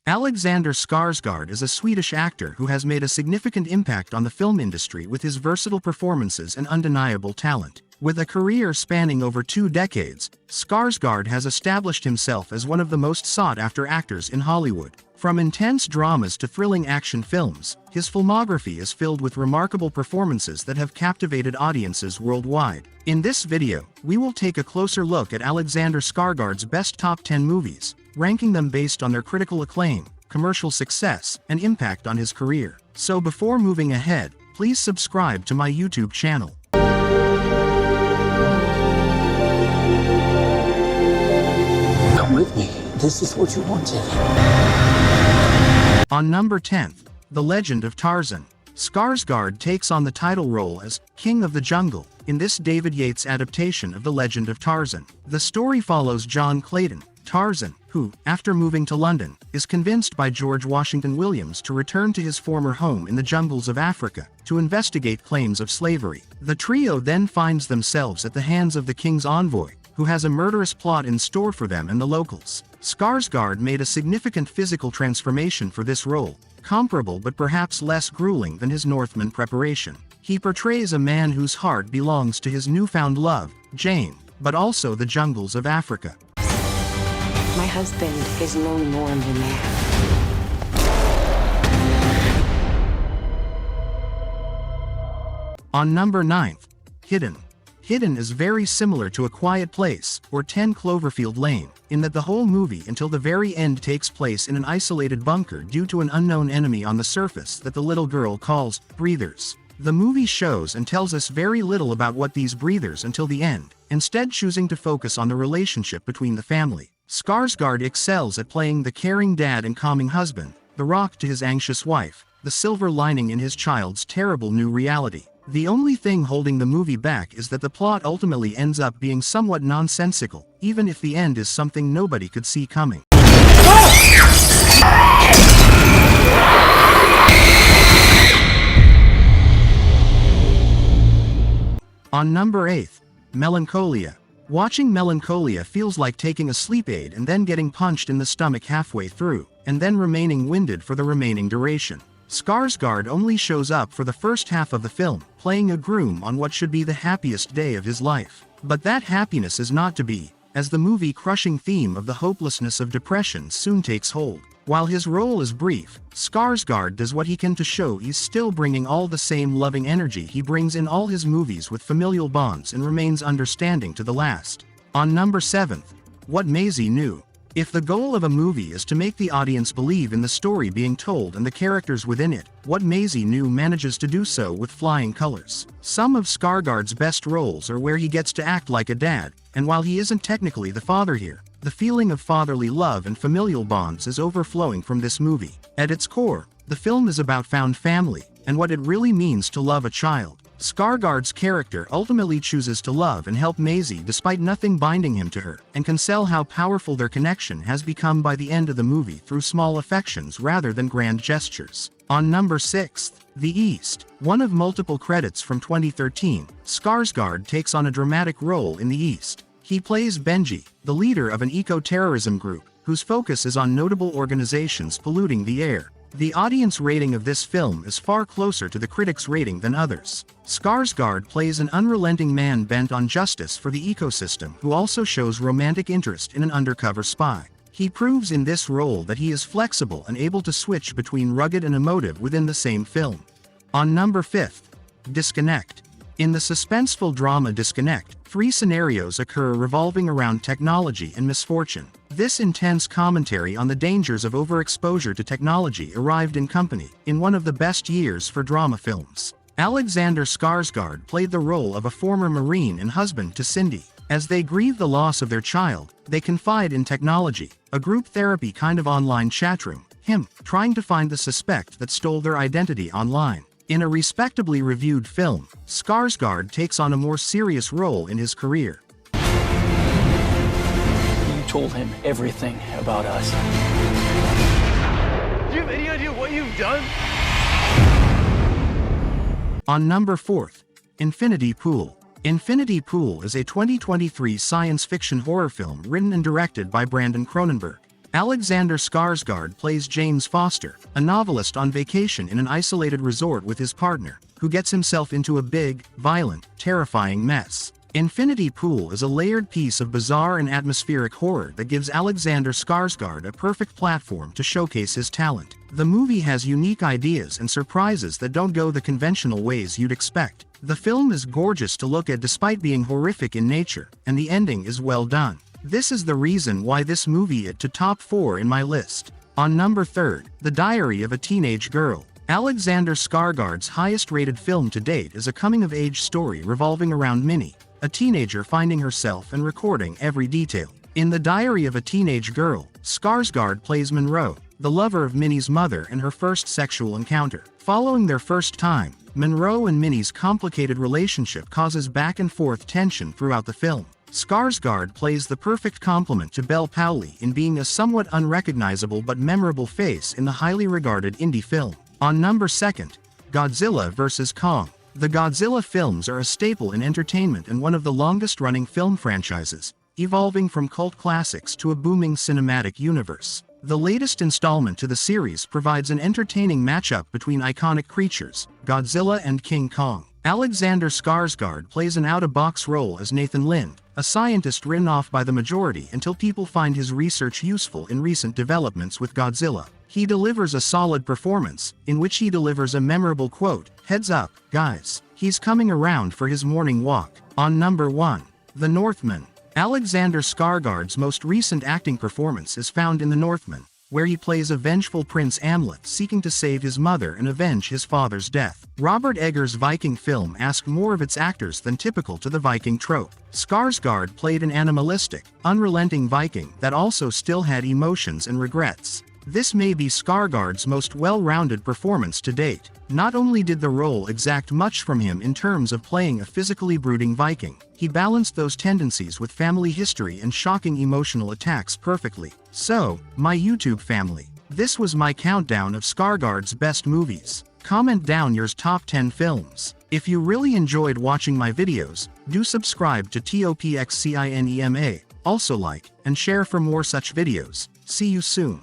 Alexander Skarsgård is a Swedish actor who has made a significant impact on the film industry with his versatile performances and undeniable talent. With a career spanning over 2 decades, Skarsgård has established himself as one of the most sought-after actors in Hollywood. From intense dramas to thrilling action films, his filmography is filled with remarkable performances that have captivated audiences worldwide. In this video, we will take a closer look at Alexander Skarsgård's best top 10 movies, ranking them based on their critical acclaim, commercial success, and impact on his career. So before moving ahead, please subscribe to my YouTube channel. Come with me. This is what you wanted. On number 10, The Legend of Tarzan. Skarsgård takes on the title role as King of the Jungle in this David Yates adaptation of The Legend of Tarzan. The story follows John Clayton, Tarzan, who, after moving to London, is convinced by George Washington Williams to return to his former home in the jungles of Africa to investigate claims of slavery. The trio then finds themselves at the hands of the king's envoy, who has a murderous plot in store for them and the locals. Skarsgård made a significant physical transformation for this role, comparable but perhaps less grueling than his Northman preparation. He portrays a man whose heart belongs to his newfound love, Jane, but also the jungles of Africa. My husband is no normal man. On number 9, Hidden. Hidden is very similar to A Quiet Place, or 10 Cloverfield Lane, in that the whole movie until the very end takes place in an isolated bunker due to an unknown enemy on the surface that the little girl calls breathers. The movie shows and tells us very little about what these breathers until the end, instead choosing to focus on the relationship between the family. Skarsgård excels at playing the caring dad and calming husband, the rock to his anxious wife, the silver lining in his child's terrible new reality. The only thing holding the movie back is that the plot ultimately ends up being somewhat nonsensical, even if the end is something nobody could see coming. On number 8, Melancholia. Watching Melancholia feels like taking a sleep aid and then getting punched in the stomach halfway through, and then remaining winded for the remaining duration. Skarsgård only shows up for the first half of the film, playing a groom on what should be the happiest day of his life. But that happiness is not to be, as the movie-crushing theme of the hopelessness of depression soon takes hold. While his role is brief, Skarsgård does what he can to show he's still bringing all the same loving energy he brings in all his movies with familial bonds and remains understanding to the last. On number 7, What Maisie Knew. If the goal of a movie is to make the audience believe in the story being told and the characters within it, What Maisie Knew manages to do so with flying colors. Some of Skarsgård's best roles are where he gets to act like a dad, and while he isn't technically the father here, the feeling of fatherly love and familial bonds is overflowing from this movie. At its core, the film is about found family, and what it really means to love a child. Skarsgård's character ultimately chooses to love and help Maisie despite nothing binding him to her, and can sell how powerful their connection has become by the end of the movie through small affections rather than grand gestures. On number 6, The East. One of multiple credits from 2013, Skarsgård takes on a dramatic role in The East. He plays Benji, the leader of an eco-terrorism group, whose focus is on notable organizations polluting the air. The audience rating of this film is far closer to the critics' rating than others. Skarsgård plays an unrelenting man bent on justice for the ecosystem who also shows romantic interest in an undercover spy. He proves in this role that he is flexible and able to switch between rugged and emotive within the same film. On number 5, Disconnect. In the suspenseful drama Disconnect, 3 scenarios occur revolving around technology and misfortune. This intense commentary on the dangers of overexposure to technology arrived in company, in one of the best years for drama films. Alexander Skarsgård played the role of a former Marine and husband to Cindy. As they grieve the loss of their child, they confide in technology, a group therapy kind of online chatroom, him trying to find the suspect that stole their identity online. In a respectably reviewed film, Skarsgård takes on a more serious role in his career. You told him everything about us. Do you have any idea what you've done? On number 4, Infinity Pool. Infinity Pool is a 2023 science fiction horror film written and directed by Brandon Cronenberg. Alexander Skarsgård plays James Foster, a novelist on vacation in an isolated resort with his partner, who gets himself into a big, violent, terrifying mess. Infinity Pool is a layered piece of bizarre and atmospheric horror that gives Alexander Skarsgård a perfect platform to showcase his talent. The movie has unique ideas and surprises that don't go the conventional ways you'd expect. The film is gorgeous to look at despite being horrific in nature, and the ending is well done. This is the reason why this movie is to top 4 in my list. On number 3, The Diary of a Teenage Girl. Alexander Skarsgård's highest-rated film to date is a coming-of-age story revolving around Minnie, a teenager finding herself and recording every detail. In The Diary of a Teenage Girl, Skarsgård plays Monroe, the lover of Minnie's mother and her first sexual encounter. Following their first time, Monroe and Minnie's complicated relationship causes back-and-forth tension throughout the film. Skarsgård plays the perfect complement to Bel Powley in being a somewhat unrecognizable but memorable face in the highly regarded indie film. On number 2, Godzilla vs. Kong. The Godzilla films are a staple in entertainment and one of the longest-running film franchises, evolving from cult classics to a booming cinematic universe. The latest installment to the series provides an entertaining matchup between iconic creatures, Godzilla and King Kong. Alexander Skarsgård plays an out-of-box role as Nathan Lind, a scientist written off by the majority until people find his research useful in recent developments with Godzilla. He delivers a solid performance, in which he delivers a memorable quote, "Heads up, guys, he's coming around for his morning walk." On number 1, The Northman. Alexander Skarsgård's most recent acting performance is found in The Northman, where he plays a vengeful Prince Amleth seeking to save his mother and avenge his father's death. Robert Eggers' Viking film asked more of its actors than typical to the Viking trope. Skarsgård played an animalistic, unrelenting Viking that also still had emotions and regrets. This may be Skarsgård's most well-rounded performance to date. Not only did the role exact much from him in terms of playing a physically brooding Viking, he balanced those tendencies with family history and shocking emotional attacks perfectly. So, my YouTube family, this was my countdown of Skarsgård's best movies. Comment down your top 10 films. If you really enjoyed watching my videos, do subscribe to TOPXCINEMA, also like and share for more such videos. See you soon.